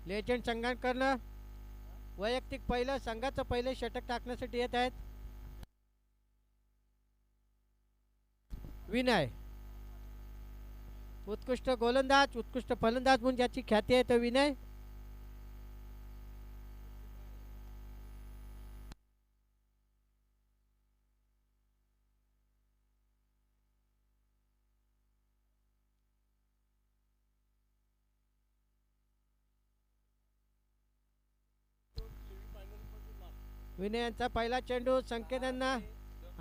Legend संघाकडनं वैयक्तिक पहिलं संघाचं पहिले षटक टाकण्यासाठी येत आहेत विनय. उत्कृष्ट गोलंदाज उत्कृष्ट फलंदाज म्हणून ज्याची ख्याती आहे तो विनय. विनय यांचा पहिला चेंडू संकेत यांना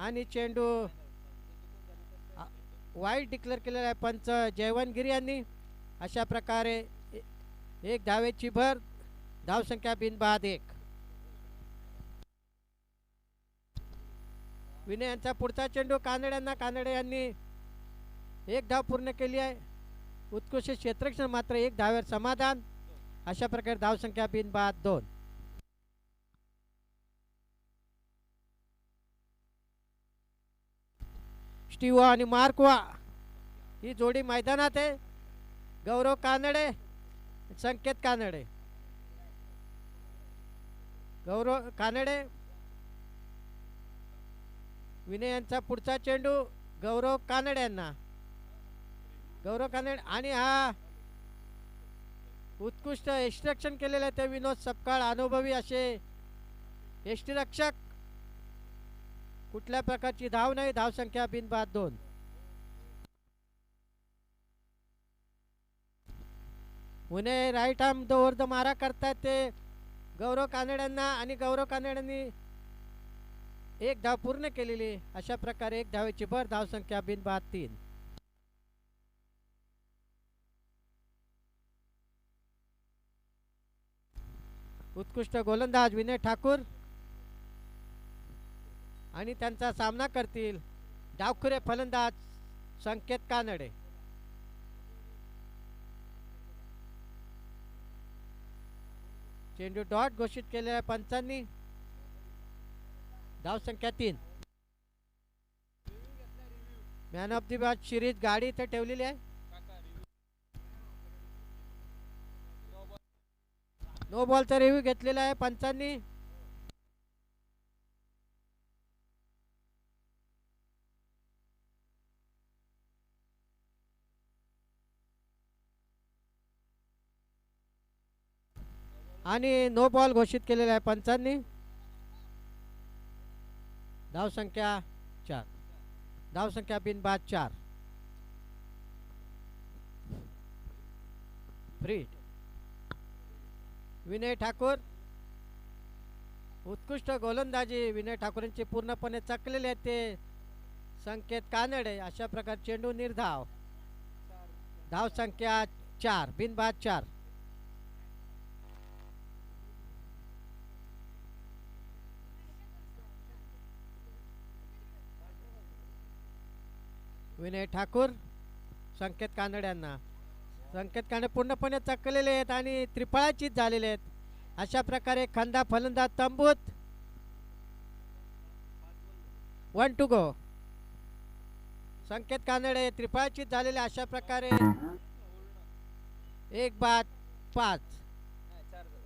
आणि चेंडू वाईट डिक्लेअर केलेला आहे पंच जयवंतगिरी यांनी. अशा प्रकारे एक धावेची भर, धावसंख्या बिनबाद 1. विनय यांचा पुढचा चेंडू कानडे यांना. कानडे यांनी एक धाव पूर्ण केली आहे. उत्कृष्ट क्षेत्ररक्षण मात्र एक धावेवर समाधान. अशा प्रकारे धावसंख्या बिनबाद 2. स्टीवा आणि मार्कवा ही जोडी मैदानात आहे. गौरव कानडे संकेत कानडे. गौरव कानडे विनय यांचा पुढचा चेंडू गौरव कानडे यांना. गौरव कानडे आणि हा उत्कृष्ट यष्टिरक्षण केलेलं आहे ते विनोद सपकाळ अनुभवी असे यष्टिरक्षक. कुठल्या प्रकारची धाव नाही. धावसंख्या बिनबाद 2. Pune right arm over the मारा करतायत ते गौरव कानड्यांना आणि गौरव कानड्यांनी एक धाव पूर्ण केलेली. अशा प्रकारे एक धावेची भर, धावसंख्या बिनबाद 3. उत्कृष्ट गोलंदाज विनय ठाकूर आणि त्यांचा सामना करतील डावखुरे फलंदाज संकेत कानडे. चेंडू डॉट घोषित केलेल्या पंचांनी. धावसंख्या 3. Man of the match series गाडी इथे ठेवलेली आहे. नो बॉलचा रिव्ह्यू घेतलेला आहे पंचांनी. आणि नो बॉल घोषित केलेला आहे पंचांनी. धावसंख्या 4. धावसंख्या बिनबाद 4. फ्री विनय ठाकूर. उत्कृष्ट गोलंदाजी विनय ठाकूरांचे पूर्णपणे चकलेले आहेत ते संकेत कानडे. अशा प्रकारे चेंडू निर्धाव. धावसंख्या 4 बिनबाद 4. विनय ठाकूर संकेत कानडे यांना. संकेत कानडे पूर्णपणे चकलेले आहेत आणि त्रिफळाचीत झालेले आहेत. अशा प्रकारे खंदा फलंदाज तंबूत. 1 टू गो. संकेत कानडे त्रिफळाचीत झालेले. अशा प्रकारे 1 बाद 5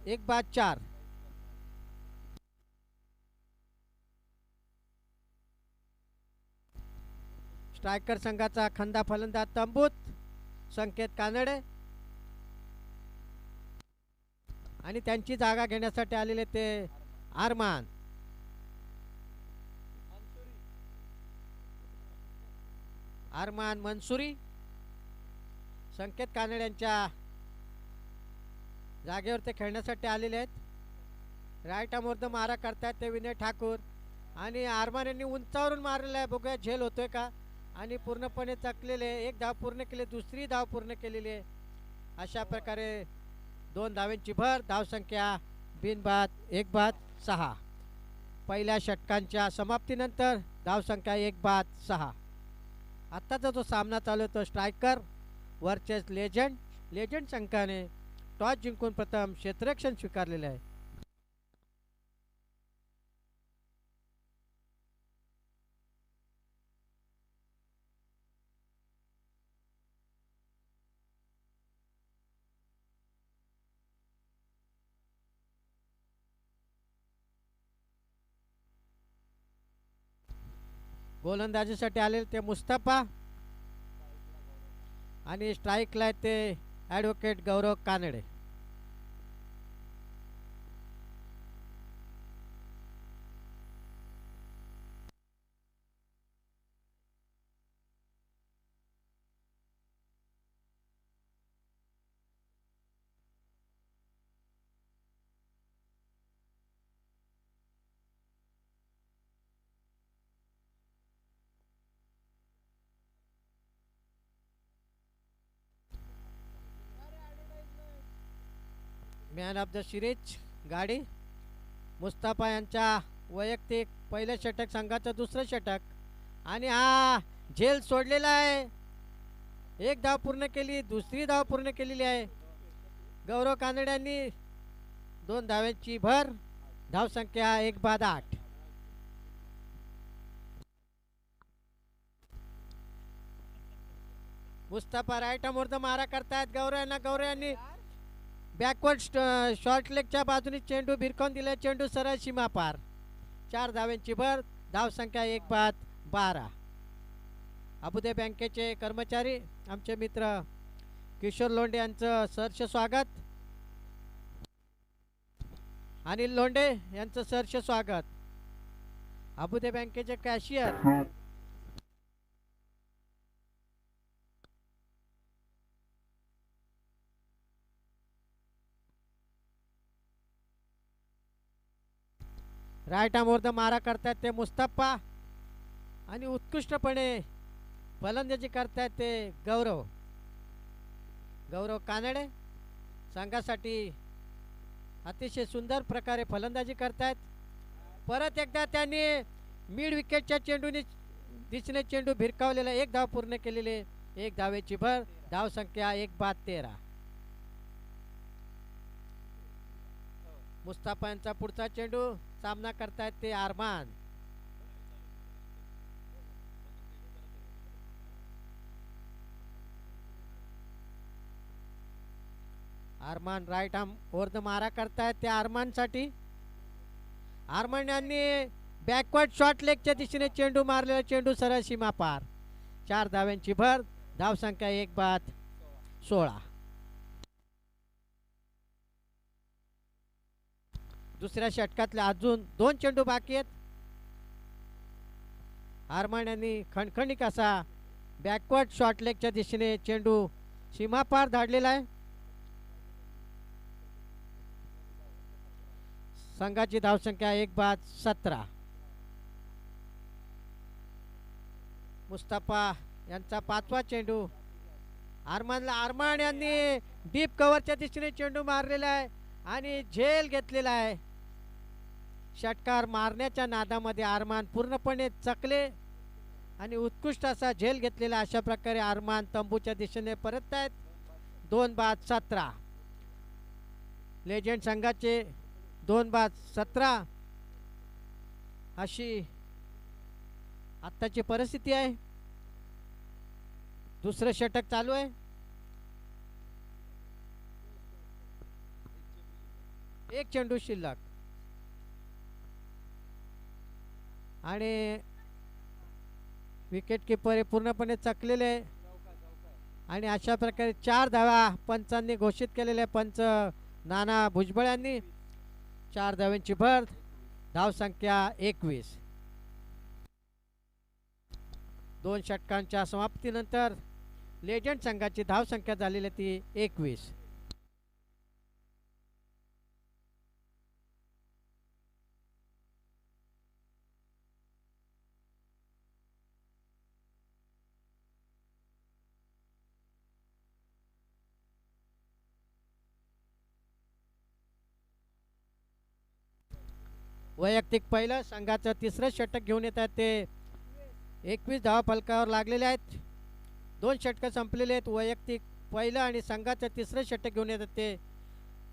1 बाद 4. स्ट्रायकर संघाचा खंदा फलंदाज तंबूत संकेत कानडे आणि त्यांची जागा घेण्यासाठी आलेले ते आरमान. आरमान मनसुरी संकेत कानडे यांच्या जागेवर ते खेळण्यासाठी आलेले आहेत. राईट आर्मवर मारा करतात ते विनय ठाकूर आणि आरमान यांनी उंचावरून मारलेला आहे. बघूया झेल होतोय का. आणि पूर्णपणे चकलेले. एक धाव पूर्ण केली, दुसरी धाव पूर्ण केलेली आहे. अशा प्रकारे 2 धावांची भर, धावसंख्या बिनबाद 1 बाद 6. पहिल्या षटकांच्या समाप्तीनंतर धावसंख्या 1 बाद 6. आत्ताचा जो सामना चालू आहे तो स्ट्रायकर वर्सेस लेजंड. लेजंड संघाने टॉस जिंकून प्रथम क्षेत्ररक्षण स्वीकारलेले आहे. गोलंदाजीसाठी आलेले ते मुस्तफा आणि स्ट्राईकला आहेत ते advocate Gaurav Kanade. Man of the series गाडी मुस्तफा यांच्या वैयक्तिक पहिलं षटक, संघाचं दुसरं षटक आणि हा झेल सोडलेला आहे. एक धाव पूर्ण केली, दुसरी धाव पूर्ण केलेली आहे. गौरव कानडे यांनी 2 धावांची भर. धावसंख्या 1/8. मुस्तफा राईट मोर्द मारा करतायत गौरव यांनी बॅकवर्ड शॉर्ट लेगच्या बाजूने चेंडू भिरकावून दिला. चेंडू सरळ सीमा पार. 4 धावांची भर. धावसंख्या 1/12. अबुदे बँकेचे कर्मचारी आमचे मित्र किशोर लोंढे यांचं सहर्ष स्वागत. अनिल लोंढे यांचं सहर्ष स्वागत. अबुदे बँकेचे कॅशियर राईट आर्मवर मारा करतात ते मुस्तफा आणि उत्कृष्टपणे फलंदाजी करतात ते गौरव कानडे. संघासाठी अतिशय सुंदर प्रकारे फलंदाजी करतात. परत एकदा त्यांनी मिड विकेटच्या चेंडूने दिशेने चेंडू भिरकावलेला. 1 धाव पूर्ण केलेले. 1 धावेची भर. धावसंख्या 1/13. मुस्तफा यांचा पुढचा चेंडू सामना करतायत ते अरमान. राईट आर्म वर मारा करतायत ते अरमानसाठी. अरमान यांनी बॅकवर्ड शॉर्ट लेगच्या दिशेने चेंडू मारलेला. चेंडू सरळ सीमा पार. 4 धाव्यांची भर. धावसंख्या 1/16. दुसऱ्या षटकातले अजून 2 चेंडू बाकी आहेत. अरमान यांनी खणखणीत असा बॅकवर्ड शॉर्ट लेगच्या दिशेने चेंडू सीमापार धाडलेला आहे. संघाची धावसंख्या 1/17. मुस्तफा यांचा 5वा चेंडू. अरमान यांनी डीप कव्हरच्या दिशेने चेंडू मारलेला आहे आणि झेल घेतलेला आहे. षटकार मारण्याच्या नादामध्ये अरमान पूर्णपणे चकले आणि उत्कृष्ट असा झेल घेतलेला. अशा प्रकारे अरमान तंबूच्या दिशेने परत आहेत. 2/17. लेजंड संघाचे 2/17 अशी आत्ताची परिस्थिती आहे. दुसरं षटक चालू आहे. एक चेंडू शिल्लक आणि विकेट किपर पूर्णपणे चकलेले आहे आणि अशा प्रकारे 4 धावा पंचांनी घोषित केलेले. पंच नाना भुजबळ यांनी 4 धावांची भर. धावसंख्या 21. 2 षटकांच्या समाप्तीनंतर लेजंड संघाची धावसंख्या झालेली ती 21. वैयक्तिक पहिलं संघाचं तिसरं षटक घेऊन येतात ते 21 धावा फलकावर लागलेले आहेत. 2 षटकं संपलेले आहेत. वैयक्तिक पहिलं आणि संघाचं तिसरं षटक घेऊन येतात ते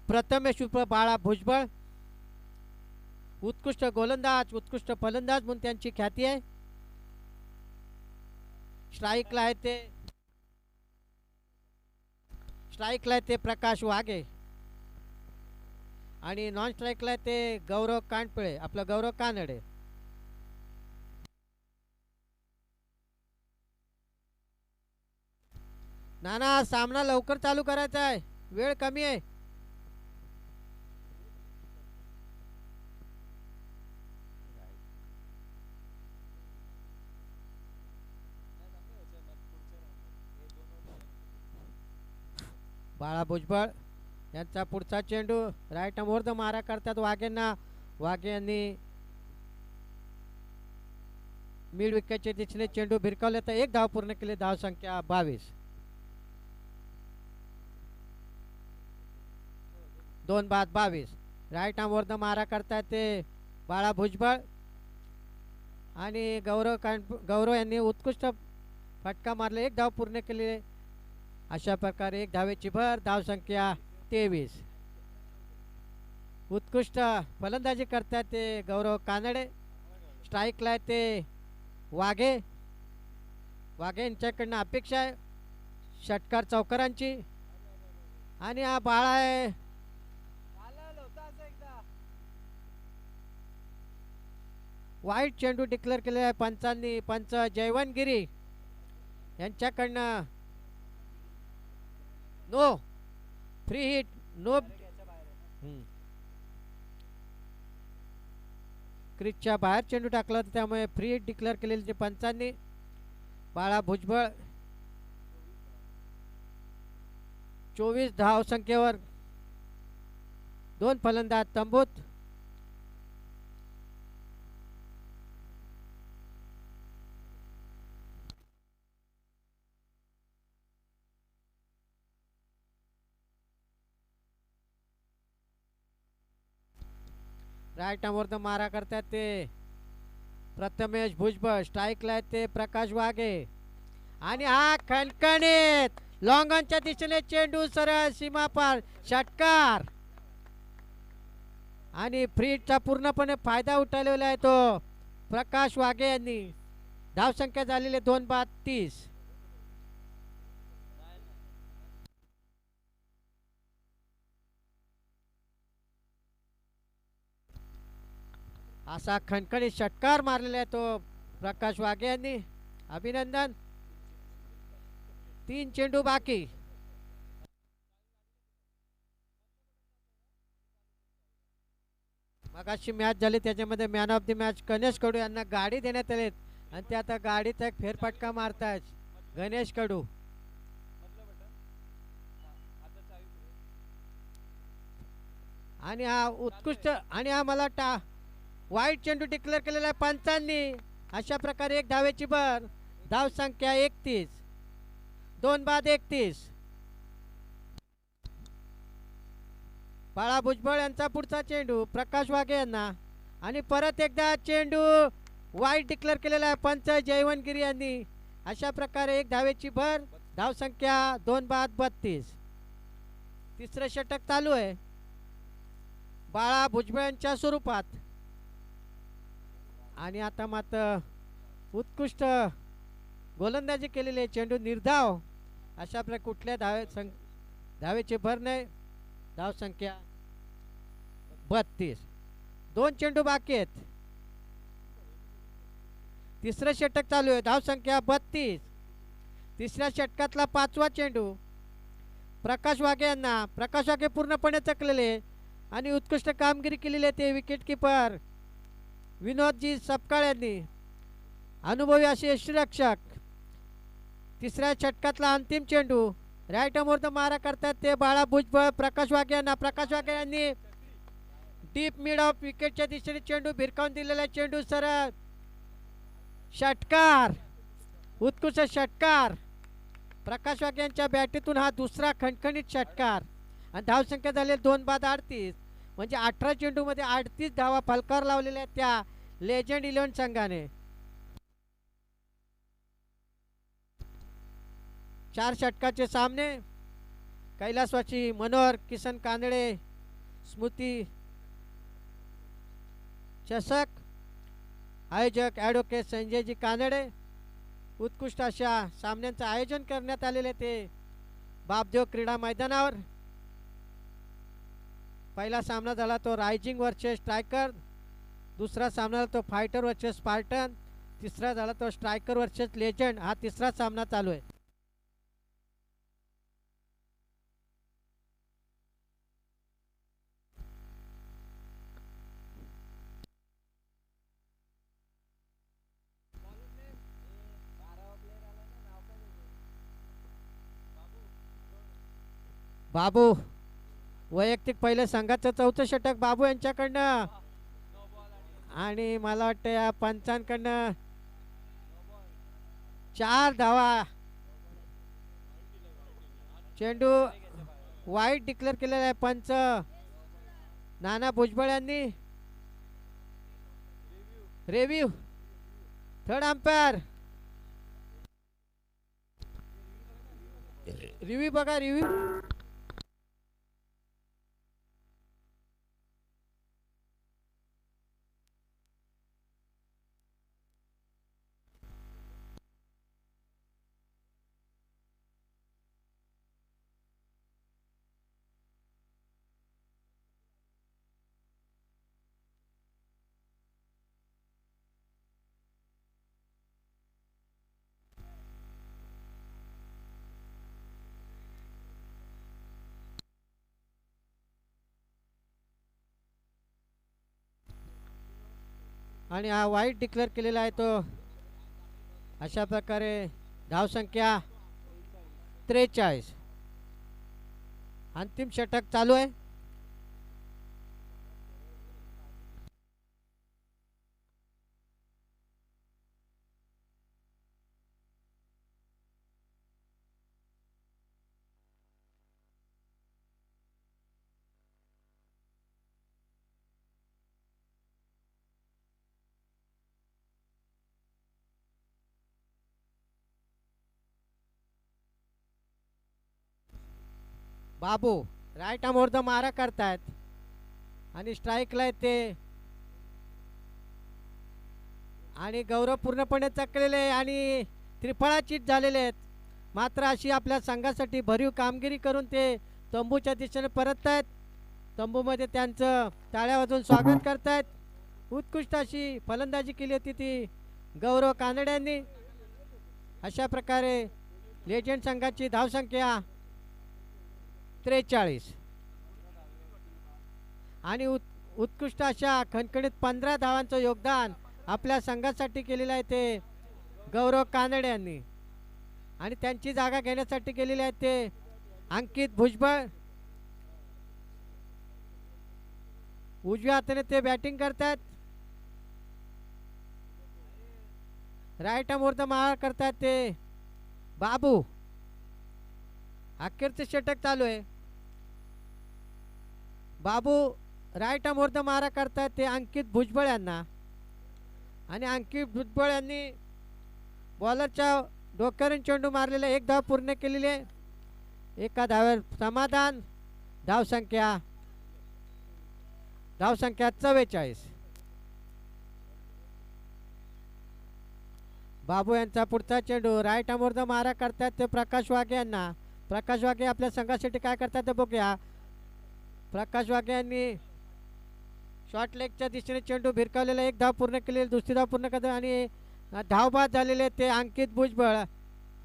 प्रथमेश उर्फ बाळा भुजबळ. उत्कृष्ट गोलंदाज, उत्कृष्ट फलंदाज म्हणून त्यांची ख्याती आहे. स्ट्राईकला आहे ते प्रकाश वाघे आणि नॉन स्ट्राईकला ते गौरव कानडे. ना ना, सामना लवकर चालू करायचा आहे, वेळ कमी आहे. बाळा भुजबळ यांचा पुढचा चेंडू राईट मोर्द मारा करतात वाघेंना. वाघे यांनी मिड विकेटच्या दिशेने चेंडू भिरकावले तर एक धाव पूर्ण केली. धाव संख्या 22. 2 बाद 22. राईट आर्मवरद मारा करतात ते बाळा भुजबळ आणि गौरव यांनी उत्कृष्ट फटका मारला, एक धाव पूर्ण केली. अशा प्रकारे एक धावेची भर. धाव संख्या 23. उत्कृष्ट फलंदाजी करतात ते गौरव कानडे. स्ट्राईकला ते वाघे यांच्याकडनं अपेक्षा आहे षटकार चौकारांची. आणि हा बाळा आहे वाईट चेंडू डिक्लेअर केले आहे पंचांनी. पंच जयवनगिरी यांच्याकडनं नो फ्री हिट, नो क्रिजच्या बाहेर चेंडू टाकला होता, त्यामुळे फ्री हिट डिक्लेअर केलेली पंचांनी. बाळा भुजबळ 24 धाव संख्येवर 2 फलंदाज तंबूत. राईट आर्मवरती मारा करतात ते प्रथमेश भुजबळ. स्ट्राईकला आहेत ते प्रकाश वाघे. आणि हा खणखणीत लॉंगॉनच्या दिशेने चेंडू सरळ सीमापार षटकार. आणि फ्रीजचा पूर्णपणे फायदा उठवलेला आहे तो प्रकाश वाघे यांनी. धावसंख्या झालेली 2 बाद 30. असा खणखणीत षटकार मारलेला आहे तो प्रकाश वाघे यांनी. अभिनंदन. 3 चेंडू बाकी. मगाशी मॅच झाली त्याच्यामध्ये man of the match Ganesh Kadu यांना गाडी देण्यात आली आणि ते आता गाडीचा एक फेरफटका मारतायत गणेश कडू. आणि हा उत्कृष्ट आणि हा मला वाईट चेंडू डिक्लेअर केलेला आहे पंचांनी. अशा प्रकारे एक धावेची भर. धाव संख्या 31. 2 बाद 31. बाळा भुजबळ यांचा पुढचा चेंडू प्रकाश वाघे यांना. आणि परत एकदा चेंडू वाईट डिक्लेअर केलेला आहे पंच जयवनगिरी यांनी. अशा प्रकारे एक धावेची भर. धाव संख्या 2 बाद 32. तिसरं षटक चालू आहे बाळा भुजबळ यांच्या स्वरूपात. आणि आता मात्र उत्कृष्ट गोलंदाजी केलेली चेंडू निर्धाव. अशा प्रकारे कुठल्या धावेची भर नाही. धाव संख्या 32. 2 चेंडू बाकी आहेत. तिसरं षटक चालू आहे. धाव संख्या 32. तिसऱ्या षटकातला 5वा चेंडू प्रकाश वाघे यांना. प्रकाश वाघे पूर्णपणे चकलेले आणि उत्कृष्ट कामगिरी केलेली आहे ते विकेट किपर विनोदजी सपकाळ यांनी. अनुभवी असे यष्टीरक्षक. तिसऱ्या षटकातला अंतिम चेंडू राईट आर्मवरती मारा करतात ते बाळा भुजबळ प्रकाश वाघे यांना. प्रकाश वाघे यांनी डीप मिड ऑफ विकेटच्या दिशेने चेंडू भिरकावून दिलेला चेंडू सरळ षटकार. उत्कृष्ट षटकार. प्रकाश वाघे यांच्या बॅटीतून हा दुसरा खणखणीत षटकार. आणि धावसंख्या झाली 2 बाद 38. म्हणजे 18 चेंडूमध्ये 38 धावा फलकावर लावलेल्या त्या लेजंड 11 संघाने. 4 षटकाचे सामने. कैलासवासी मनोहर किसन कानडे स्मृती चषक. आयोजक ॲडव्होकेट संजयजी कानडे. उत्कृष्ट अशा सामन्यांचं आयोजन करण्यात आलेले ते बापदेव क्रीडा मैदानावर. पहिला सामना झाला तो रायझिंग वर्सेस स्ट्रायकर. दुसरा सामना झाला तो फायटर वर्सेस स्पार्टन. तिसरा झाला तो स्ट्रायकर वर्सेस लेजंड. हा तिसरा सामना चालू आहे. बाबू वैयक्तिक पहिलं संघाचं चौथं षटक बाबू यांच्याकडनं. आणि मला वाटतं या पंचांकडनं 4 धावा. चेंडू वाईट डिक्लेअर केलेला आहे पंच नाना भुजबळ यांनी. रिव्ह्यू थर्ड अंपायर रिव्ह्यू बघा रिव्ह्यू. आणि हा वाईट डिक्लेअर केलेला आहे तो. अशा प्रकारे धावसंख्या 43. अंतिम षटक चालू आहे. बाबू राईट आर्म मारा करतायत आणि स्ट्राईकला आहेत ते. आणि गौरव पूर्णपणे चकलेले आणि त्रिफळा चीट झालेले आहेत. मात्र अशी आपल्या संघासाठी भरीव कामगिरी करून ते तंबूच्या दिशेने परत आहेत. तंबूमध्ये त्यांचं टाळ्या वाजवून स्वागत करतायत. उत्कृष्ट अशी फलंदाजी केली होती ती गौरव कानडे यांनी. अशा प्रकारे लेजंड संघाची धावसंख्या 43 आणि उत्कृष्ट अशा खणखणीत 15 धावांचं योगदान आपल्या संघासाठी केलेलं आहे ते गौरव कानडे यांनी. आणि त्यांची जागा घेण्यासाठी गेलेले आहेत ते अंकित भुजबळ. उजव्या हाताने ते बॅटिंग करतात. राईट आर्म मारा करतात ते बाबू. अखेरचं षटक चालू आहे. बाबू राईट आर्म मारा करतात ते अंकित भुजबळ यांना. आणि अंकित भुजबळ यांनी बॉलरच्या डोक्यावरून चेंडू मारलेला 1 धाव पूर्ण केलेली आहे. एका धाव्यावर समाधान. धावसंख्या 44. बाबू यांचा पुढचा चेंडू राईट आर्म मारा करतात ते प्रकाश वाघे यांना. प्रकाश वाघे आपल्या संघासाठी काय करतात ते बघूया. प्रकाश वाघे यांनी शॉर्ट लेगच्या दिशेने चेंडू भिरकावलेला 1 धाव पूर्ण केलेली. दुसरी धाव पूर्ण करतात आणि धावबाद झालेले ते अंकित भुजबळ.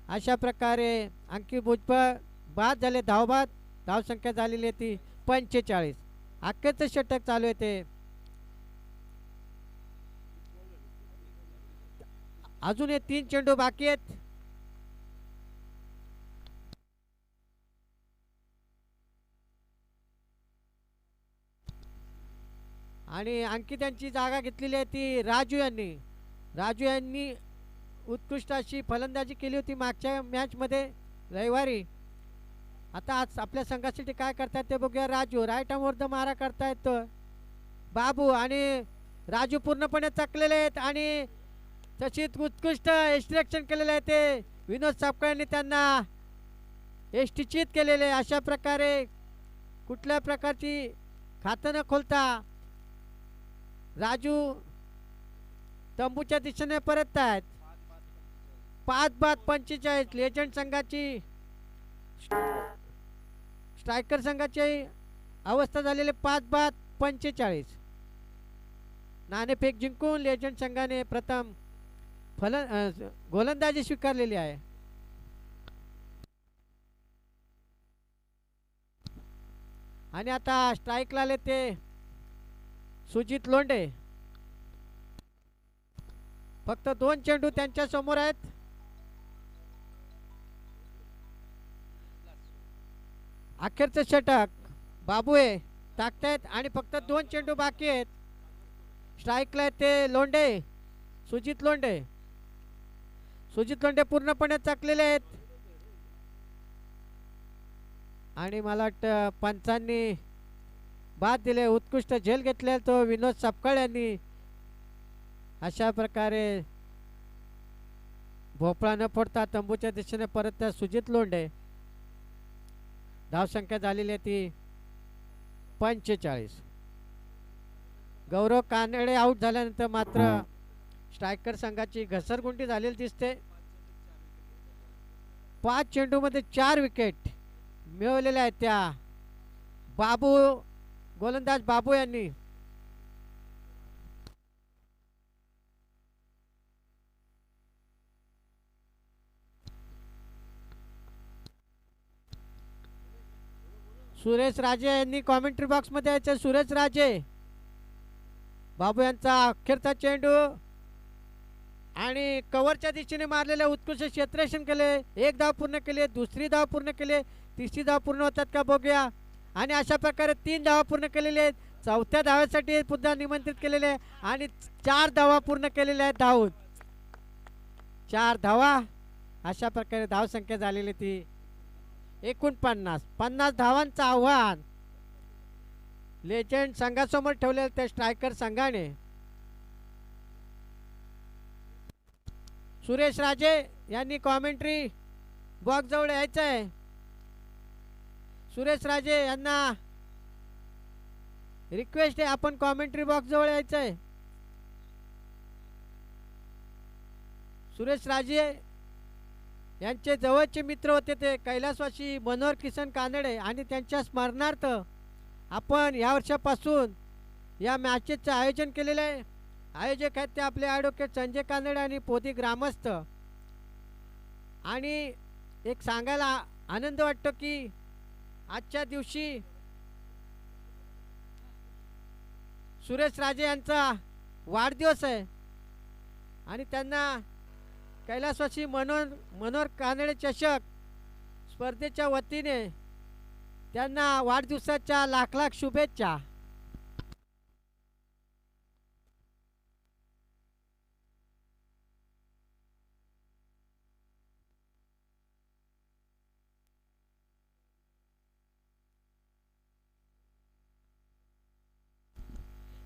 अशा प्रकारे अंकित भुजबळ बाद झाले धावबाद. धावसंख्या झालेली आहे ती 45. अखेरचं षटक चालू आहे ते. अजून हे 3 चेंडू बाकी आहेत. आणि अंकित यांची जागा घेतलेली आहे ती राजू यांनी. राजू यांनी उत्कृष्ट अशी फलंदाजी केली होती मागच्या मॅचमध्ये रविवारी. आता आज आपल्या संघासाठी काय करतात ते बघूया. राजू राईट आर्म मारा करतायत बाबू. आणि राजू पूर्णपणे चकलेले आहेत आणि तशीच उत्कृष्ट एक्स्ट्रॅक्शन केलेलं आहे ते विनोद सापकर यांनी त्यांना एष्टिचित केलेले. अशा प्रकारे कुठल्या प्रकारची खातं न खोलता राजू तंबूच्या दिशेने परत आहेत. 5-45 लेजंड संघाची स्ट्रायकर संघाची अवस्था झालेली 5-45. नाणेफेक जिंकून लेजंड संघाने प्रथम गोलंदाजी स्वीकारलेली आहे. आणि आता स्ट्राईकला आले ते सुजित लोंढे. फक्त 2 चेंडू त्यांच्या समोर आहेत. अखेरचं षटक बाबूए टाकतायत आणि फक्त 2 चेंडू बाकी आहेत. स्ट्राईकला आहेत ते लोंढे, सुजित लोंढे. सुजित लोंढे पूर्णपणे चकलेले आहेत आणि मला वाटतं पंचांनी बाद दिले. उत्कृष्ट झेल घेतले तो विनोद सपकाळ यांनी. अशा प्रकारे भोपळा न फोडता तंबूच्या दिशेने परत त्या सुजित लोंढे. धावसंख्या झालेली आहे ती 45. गौरव कानडे आऊट झाल्यानंतर मात्र स्ट्रायकर संघाची घसरगुंडी झालेली दिसते. 5 चेंडूमध्ये 4 विकेट मिळवलेल्या आहेत त्या बाबू, गोलंदाज बाबू यांनी. सुरेश राजे यांनी कॉमेंट्री बॉक्समध्ये यायचे. सुरेश राजे, बाबू यांचा अखेरचा चेंडू आणि कव्हरच्या दिशेने मारलेले उत्कृष्ट क्षेत्ररक्षण केले. 1 धाव पूर्ण केली, दुसरी धाव पूर्ण केली, तिसरी धाव पूर्ण होतात का बघूया. आणि अशा प्रकारे 3 धावा पूर्ण केलेल्या आहेत. 4थ्या धावासाठी पुन्हा निमंत्रित केलेले आहे आणि 4 धावा पूर्ण केलेल्या आहेत धावून. 4 धावा. अशा प्रकारे धावसंख्या झालेली ती 49. 50 धावांचं आव्हान लेजंड संघासमोर ठेवलेलं त्या स्ट्रायकर संघाने. सुरेश राजे यांनी कॉमेंट्री बॉक्स जवळ यायचं आहे. सुरेश राजे यांना रिक्वेस्ट आहे, आपण कॉमेंट्री बॉक्स जवळ यायचं आहे. सुरेश राजे यांचे जवळचे मित्र होते ते कैलासवासी मनोहर किसन कानडे आणि त्यांच्या स्मरणार्थ आपण या वर्षापासून या मॅचेसचं आयोजन केलेलं आहे. आयोजक आहेत ते आपले ॲडव्होकेट संजय कानडे आणि पोदी ग्रामस्थ. आणि एक सांगायला आनंद वाटतो की आजच्या दिवशी सुरेश राजे यांचा वाढदिवस आहे आणि त्यांना कैलासवासी मनोहर कानडे चषक स्पर्धेच्या वतीने त्यांना वाढदिवसाच्या लाख लाख शुभेच्छा.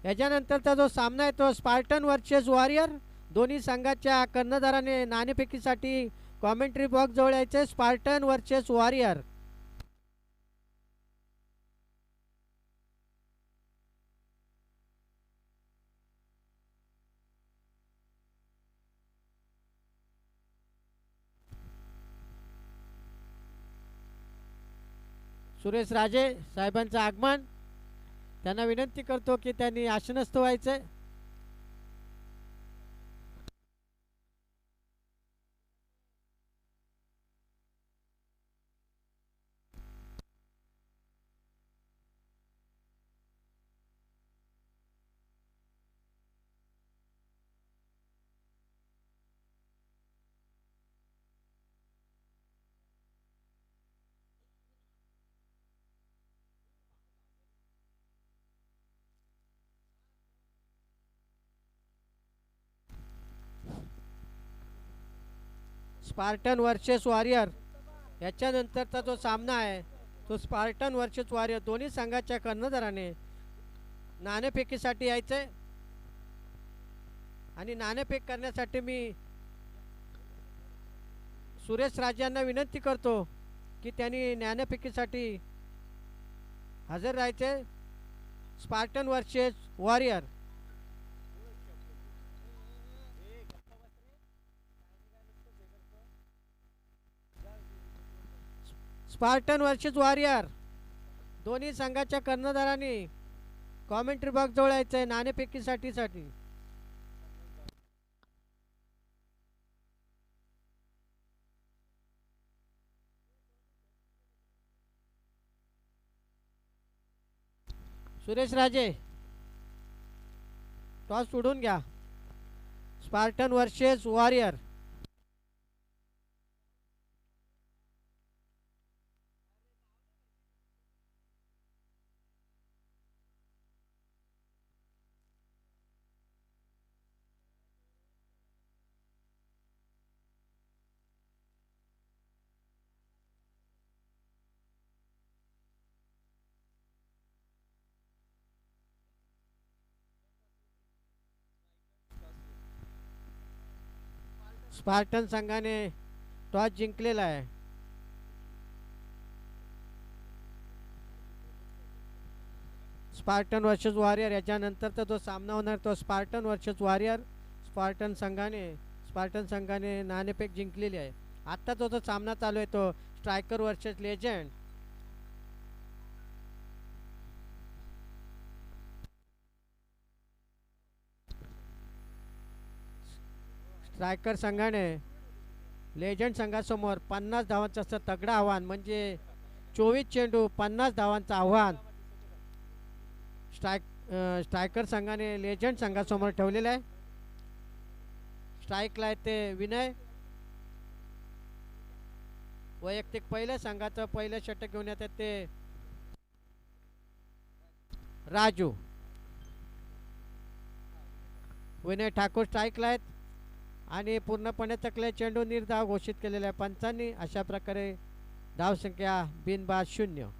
याच्यानंतरचा जो सामना आहे तो स्पार्टन वर्सेस वॉरियर. दोन्ही संघाच्या कर्णधाराने नाणेफेकीसाठी कॉमेंट्री बॉक्स जवळ यायचे. Spartan versus warrior. सुरेश राजे साहेबांचं आगमन. त्यांना विनंती करतो की त्यांनी आसनस्थ व्हायचे. स्पार्टन वर्सेस वॉरियर याच्यानंतरचा जो सामना आहे तो स्पार्टन वर्सेस वॉरियर. दोन्ही संघाच्या कर्णधाराने नाणेफेकीसाठी यायचे आणि नाणेफेक करण्यासाठी मी सुरेश राजे यांना विनंती करतो की त्यांनी नाणेफेकीसाठी हजर राहायचे. Spartan versus warrior. Spartan versus warrior. दोन्ही संघाच्या कर्णधारांनी कॉमेंट्री बॉक्स जवळ यायचं आहे नाणेफेकीसाठी. सुरेश राजे टॉस सोडून घ्या. Spartan versus warrior. स्पार्टन संघाने टॉस जिंकलेला आहे. स्पार्टन वर्सेस वॉरियर याच्यानंतरचा जो सामना होणार तो स्पार्टन वर्सेस वॉरियर. स्पार्टन संघाने नाणेफेक जिंकलेली आहे. आत्ता जो सामना चालू आहे तो स्ट्रायकर वर्सेस लेजंड. स्ट्रायकर संघाने लेजंड संघासमोर 50 धावांचं असं तगडं आव्हान, म्हणजे 24 चेंडू 50 धावांचं आव्हान स्ट्रायकर संघाने लेजंड संघासमोर ठेवलेलं आहे. स्ट्राईकला आहे ते विनय. वैयक्तिक पहिल्या संघाचं पहिलं षटक घेऊन येतात ते राजू. विनय ठाकूर स्ट्राईकला आहेत आणि पूर्णपणे चकले चेंडू निर्धाव घोषित केलेला आहे पंचांनी. अशा प्रकारे धावसंख्या बिनबाद 0.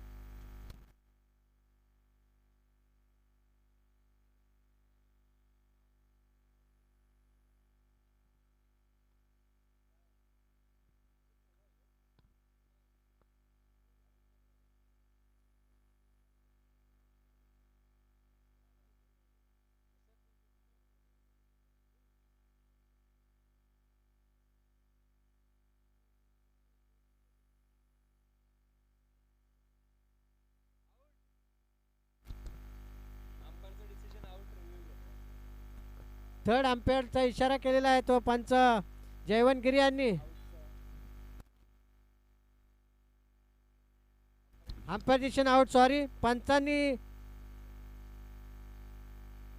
थर्ड अंपायरचा इशारा केलेला आहे तो पंच जयवंतगिरी यांनी. Umpire decision out. सॉरी, पंचांनी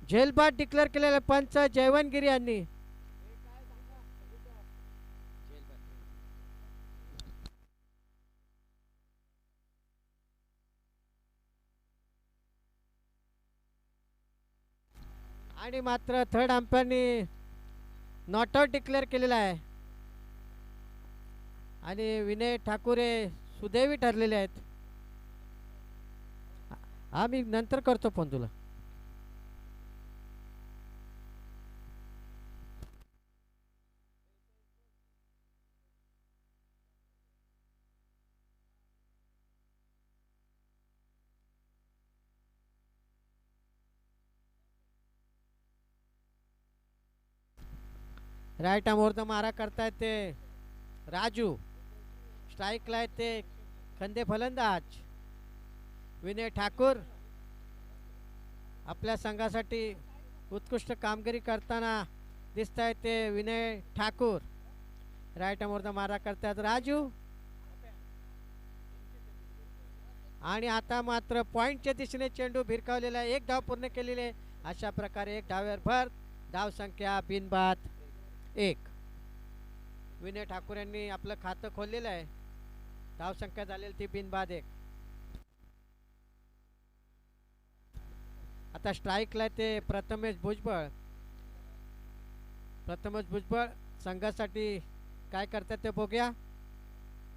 झेलबाद डिक्लेअर केलेला पंच जयवंतगिरी यांनी. आणि मात्र थर्ड अंपायरनी नॉट आउट डिक्लेअर केलेला आहे आणि विनय ठाकूर हे सुदैवी ठरलेले आहेत. हा मी नंतर करतो फोन तुला. राईट आर्मवर मारा करतायत ते राजू. स्ट्राईकला आहेत ते खंदे फलंदाज विनय ठाकूर. आपल्या संघासाठी उत्कृष्ट कामगिरी करताना दिसत आहेत ते विनय ठाकूर. राईट आर्मवर मारा करतायत राजू. आणि आता मात्र पॉईंटच्या दिशेने चेंडू भिरकावलेला आहे. एक धाव पूर्ण केलेली आहे. अशा प्रकारे एक धावेवर भर. धावसंख्या बिनबाद 1. विनय ठाकूर यांनी आपलं खातं खोललेलं आहे. धावसंख्या झालेली ती बिनबाद 1. आता स्ट्राईकला ते प्रथमेश भुजबळ. प्रथमेश भुजबळ संघासाठी काय करतात ते बघूया.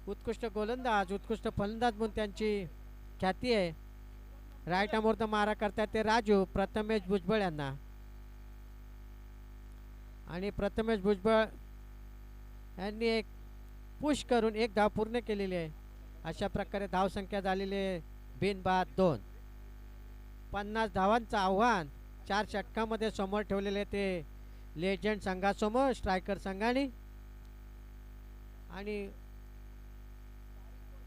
उत्कृष्ट गोलंदाज, उत्कृष्ट फलंदाज म्हणून त्यांची ख्याती आहे. राईट आर्मवर मारा करतात ते राजू प्रथमेश भुजबळ यांना. आणि प्रथमेश भुजबळ यांनी एक पुश करून एक धाव पूर्ण केलेली आहे. अशा प्रकारे धावसंख्या झालेली आहे बिनबाद 2. 50 धावांचं आव्हान 4 षटकामध्ये समोर ठेवलेले ते लेजंड संघासमोर स्ट्रायकर संघाने. आणि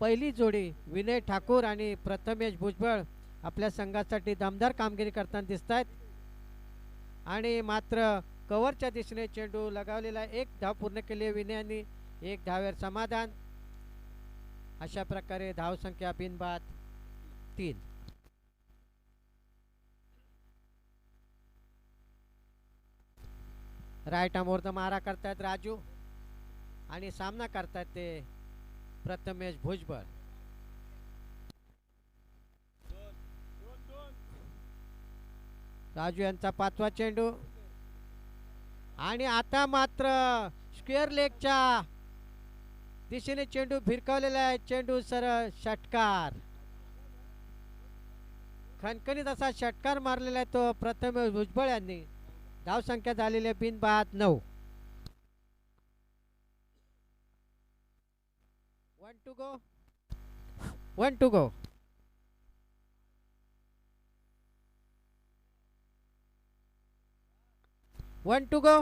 पहिली जोडी विनय ठाकूर आणि प्रथमेश भुजबळ आपल्या संघासाठी दमदार कामगिरी करताना दिसत आहेत. आणि मात्र कव्हरच्या दिशेने चेंडू लगावलेला. एक धाव पूर्ण केली विनयांनी. एक धावेवर समाधान. अशा प्रकारे धावसंख्या बिनबाद 3. राईट आर्मवर मारा करतायत राजू आणि सामना करतायत ते प्रथमेश भुजबळ. राजू यांचा 5वा चेंडू. आणि आता मात्र स्क्वेअर लेगच्या दिशेने चेंडू भिरकावलेला आहे. चेंडू सरळ षटकार. खणखणीत असा षटकार मारलेला आहे तो प्रथमेश भुजबळ यांनी. धावसंख्या झालेली बिनबाद 9. One two go. One two go. One two go.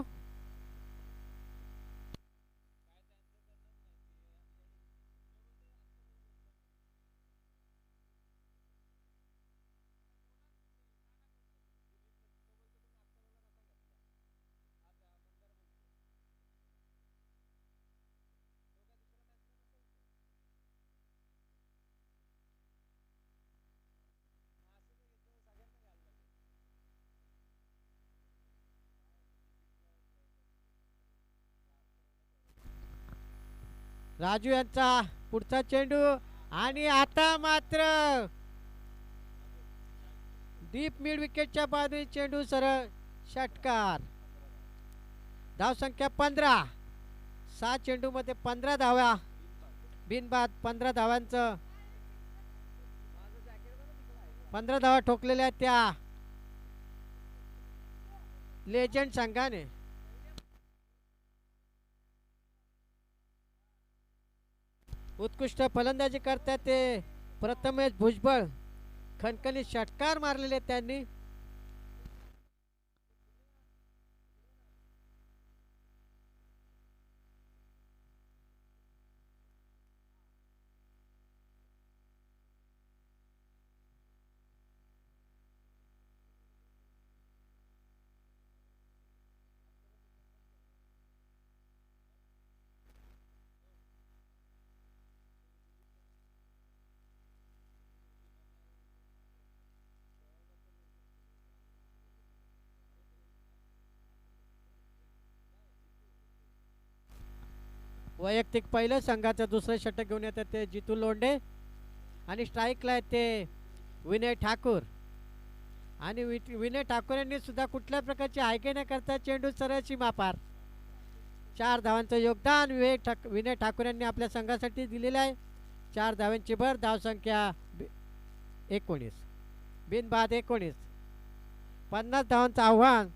Raju यांचा पुढचा चेंडू आणि आता मात्र डीप मिड विकेटच्या बाजूने चेंडू सरळ षटकार. धावसंख्या 15. 6 चेंडूमध्ये 15 धावा. बिनबाद 15 धावांचं 15 धावा ठोकलेल्या त्या लेजंड संघाने. उत्कृष्ट फलंदाजी करतात ते प्रथमेश भुजबळ. खणखणीत षटकार मारलेले त्यांनी. वैयक्तिक पहिलं संघाचं दुसरं षटक घेऊन येतात ते जितू लोंढे. आणि स्ट्राईकला आहेत ते विनय ठाकूर. आणि विनय ठाकूर यांनी सुद्धा कुठल्या प्रकारची हायके न करता चेंडू सरळ सीमापार. 4 धावांचं योगदान विनय ठाकूर यांनी आपल्या संघासाठी दिलेलं आहे. 4 धावांची भर. धावसंख्या 19. बिनबाद 19. 50 धावांचं आव्हान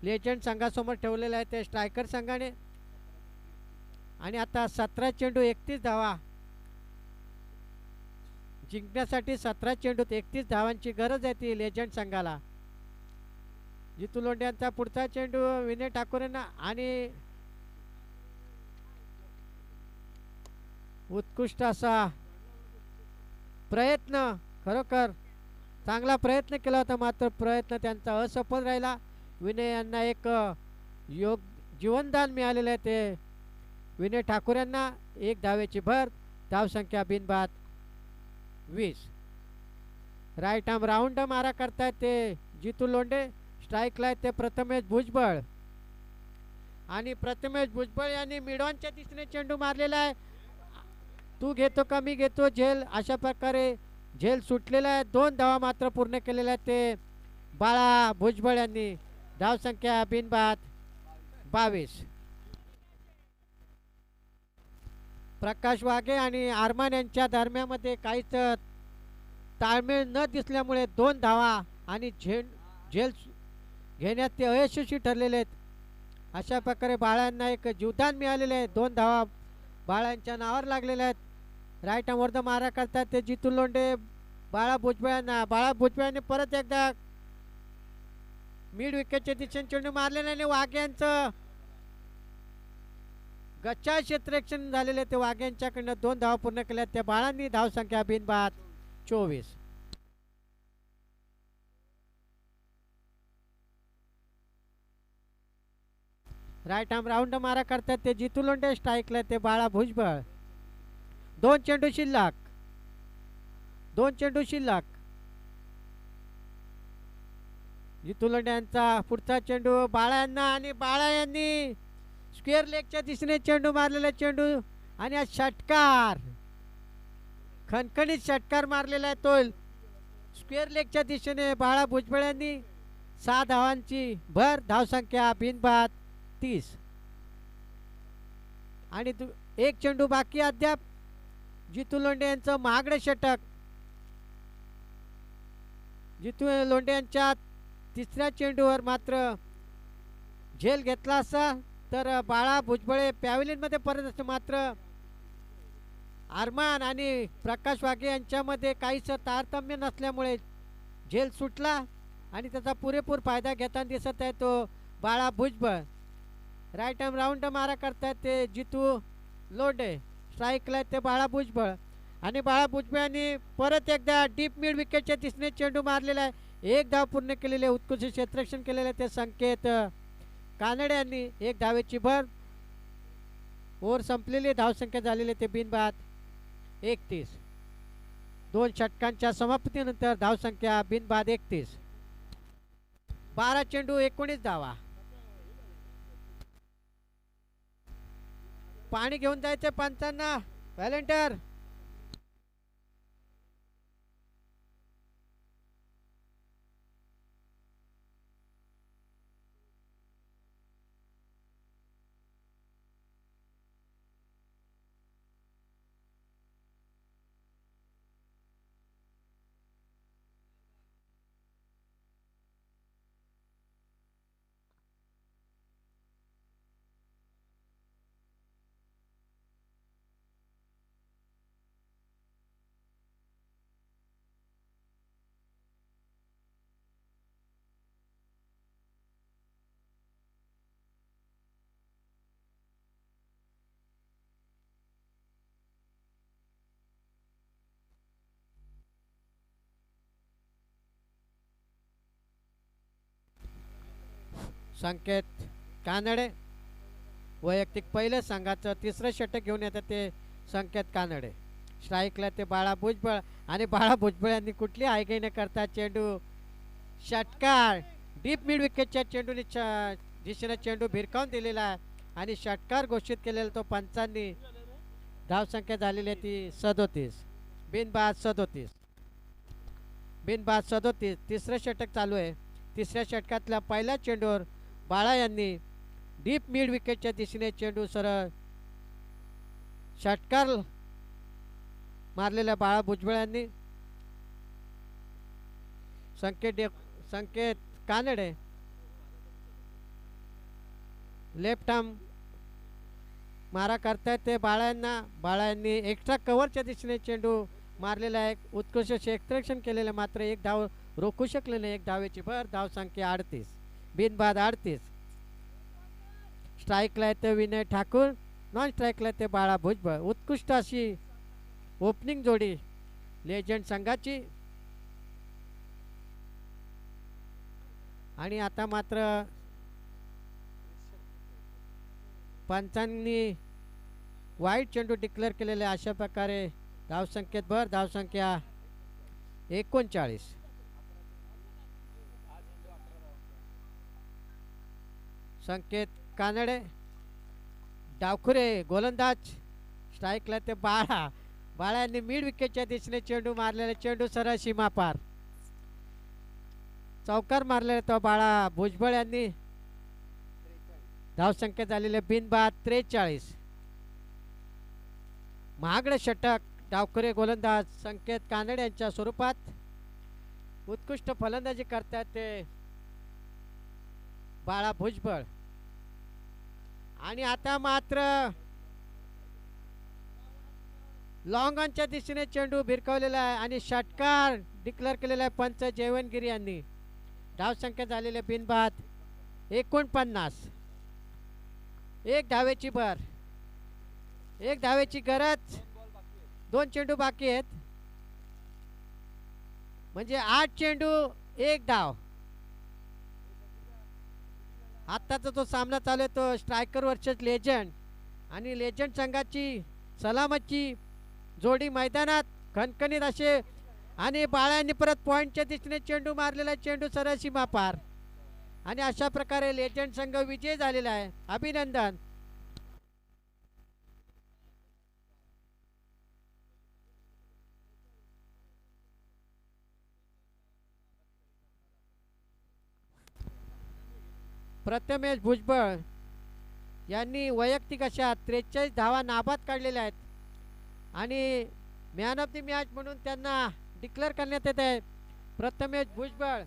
लेजंड संघासमोर ठेवलेलं आहे ते स्ट्रायकर संघाने. आणि आता 17 चेंडू 31 धावा जिंकण्यासाठी. 17 चेंडूत 31 धावांची गरज आहे ती लेजंड संघाला. जितू लोंढे यांचा पुढचा चेंडू विनय ठाकूर यांना. आणि उत्कृष्ट असा प्रयत्न, खरोखर चांगला प्रयत्न केला होता, मात्र प्रयत्न त्यांचा असफल राहिला. विनय यांना एक जीवनदान मिळालेलं आहे ते विनय ठाकूर यांना. 1 धावेची भर. धावसंख्या बिनबाद 20. राईट आर्म राऊंड मारा करतायत ते जितू लोंढे. स्ट्राईकला आहेत ते प्रथमेश भुजबळ. आणि प्रथमेश भुजबळ यांनी मिडॉनच्या दिशेने चेंडू मारलेला आहे. तू घेतो का मी घेतो झेल, अशा प्रकारे झेल सुटलेला आहे. 2 धावा मात्र पूर्ण केलेल्या आहेत ते बाळा भुजबळ यांनी. धावसंख्या बिनबाद 22. प्रकाश वाघे आणि आरमान यांच्या दरम्यानमध्ये काहीच ताळमेळ न दिसल्यामुळे 2 धावा आणि झेल घेण्यात ते अयशस्वी ठरलेले आहेत. अशा प्रकारे बाळांना एक जीवदान मिळालेले आहे. 2 धावा बाळांच्या नावावर लागलेल्या आहेत. राईट आर्मवर मारा करतात ते जितू लोंढे बाळा भुजबळ यांना. बाळा भुजबळ यांनी परत एकदा मिड विकेटच्या दिशेने चेंडू मारलेला आहे. वाघे यांचं गच्चा क्षेत्ररक्षण झालेले ते वाघे यांच्याकडनं 2 धावा पूर्ण केल्या त्या बाळांनी. धावसंख्या बिनबाद 24. राईट आर्म राऊंड मारा करतात ते जितू लोंढे. स्ट्राईकला ते बाळा भुजबळ. 2 चेंडू शिल्लक. 2 चेंडू शिल्लक. जितू लोंढे यांचा पुढचा चेंडू बाळा यांना. आणि बाळा यांनी स्क्वेअर लेगच्या दिशेने चेंडू मारलेला चेंडू. आणि हा षटकार, खणखणीत षटकार मारलेला आहे तो स्क्वेअर लेगच्या दिशेने बाळा भुजबळ यांनी. 6 धावांची भर. धावसंख्या बिनबाद 30. आणि 1 चेंडू बाकी अद्याप. जितू लोंढे यांचं महागडे षटक. जितू लोंढे यांच्या 3ऱ्या चेंडूवर मात्र झेल घेतला असा तर बाळा भुजबळे पॅव्हलियनमध्ये परत असते. मात्र आरमान आणि प्रकाश वाघे यांच्यामध्ये काहीसं तारतम्य नसल्यामुळे झेल सुटला आणि त्याचा पुरेपूर फायदा घेताना दिसत आहे तो बाळा भुजबळ. राईट आर्म राऊंड मारा करतायत ते जितू लोंढे. स्ट्राईकला ते बाळा भुजबळ आणि बाळा भुजबळ यांनी परत एकदा डीप मिड विकेटच्या दिशेने चेंडू मारलेला आहे. एक धाव पूर्ण केलेले, उत्कृष्ट क्षेत्ररक्षण केलेले ते संकेत कानडे यांनी. एक धावेची भर. ओव्हर संपलेली, धावसंख्या झालेली ते बिनबाद 31. 2 षटकांच्या समाप्तीनंतर धावसंख्या बिनबाद 31. 12 चेंडू 19 धावा. पाणी घेऊन जायचे पंचांना. व्हॅलेंटर संकेत कानडे वैयक्तिक पहिलं संघाचं तिसरं षटक घेऊन येतात ते संकेत कानडे. स्ट्राईकला ते बाळा भुजबळ आणि बाळा भुजबळ यांनी कुठली आयगाई न करता चेंडू षटकार डीप मिड विकेटच्या चेंडूने दिशेने चेंडू भिरकावून दिलेला आहे आणि षटकार घोषित केलेला तो पंचांनी. धावसंख्या झालेली आहे ती 37. बिनबाद 37. बिनबाद 37. तिसरं षटक चालू आहे. तिसऱ्या षटकातल्या पहिल्या चेंडूवर बाळा यांनी डीप मिड विकेटच्या दिशेने चेंडू सरळ षटकार मारलेल्या बाळा भुजबळ यांनी. संकेत कानडे लेफ्ट आर्म मारा करतायत ते बाळा यांना. बाळा यांनी एक्स्ट्रा कव्हरच्या दिशेने चेंडू मारलेला आहे. उत्कृष्ट क्षेत्ररक्षण केलेलं, मात्र एक धाव रोखू शकले नाही. एक धावेची भर. धावसंख्या 38. बिनबाद 38. स्ट्राईकला येते विनय ठाकूर. नॉन स्ट्राईकला ते बाळा भुजबळ. उत्कृष्ट अशी ओपनिंग जोडी लेजंड संघाची. आणि आता मात्र पंचांनी वाईट चेंडू डिक्लेअर केलेले. अशा प्रकारे धावसंख्येत भर. धावसंख्या 39. संकेत कानडे डावखुरे गोलंदाज. स्ट्राईकला ते बाळा. बाळा यांनी मिड विकेटच्या दिशेने चेंडू मारलेला. चेंडू सरळ सीमा पार. चौकार मारलेला तो बाळा भुजबळ यांनी. धावसंख्या झालेले बिनबाद 43. महागडे षटक डावखुरे गोलंदाज संकेत कानडे यांच्या स्वरूपात. उत्कृष्ट फलंदाजी करतात ते बाळा भुजबळ. आणि आता मात्र लॉंग ऑनच्या दिशेने चेंडू भिरकावलेला आहे आणि षटकार डिक्लेअर केलेला आहे पंच जयवनगिरी यांनी. धावसंख्या झालेले बिनबाद 49. एक धावेची भर. एक धावेची गरज. 2 चेंडू बाकी आहेत. म्हणजे 8 चेंडू 1 धाव. आत्ताचा जो सामना चालू आहे तो स्ट्रायकर वर्सेस लेजंड. आणि लेजंड संघाची सलामतची जोडी मैदानात खणखणीत असे. आणि बाळांनी परत पॉईंटच्या दिशेने चेंडू मारलेला. चेंडू सरळ सीमा पार. आणि अशा प्रकारे लेजंड संघ विजय झालेला आहे. अभिनंदन. प्रथमेश भुजबळ यांनी वैयक्तिक अशा 43 धावा नाबाद काढलेल्या आहेत आणि मॅन ऑफ द मॅच म्हणून त्यांना डिक्लेअर करण्यात येत आहे. प्रथमेश भुजबळ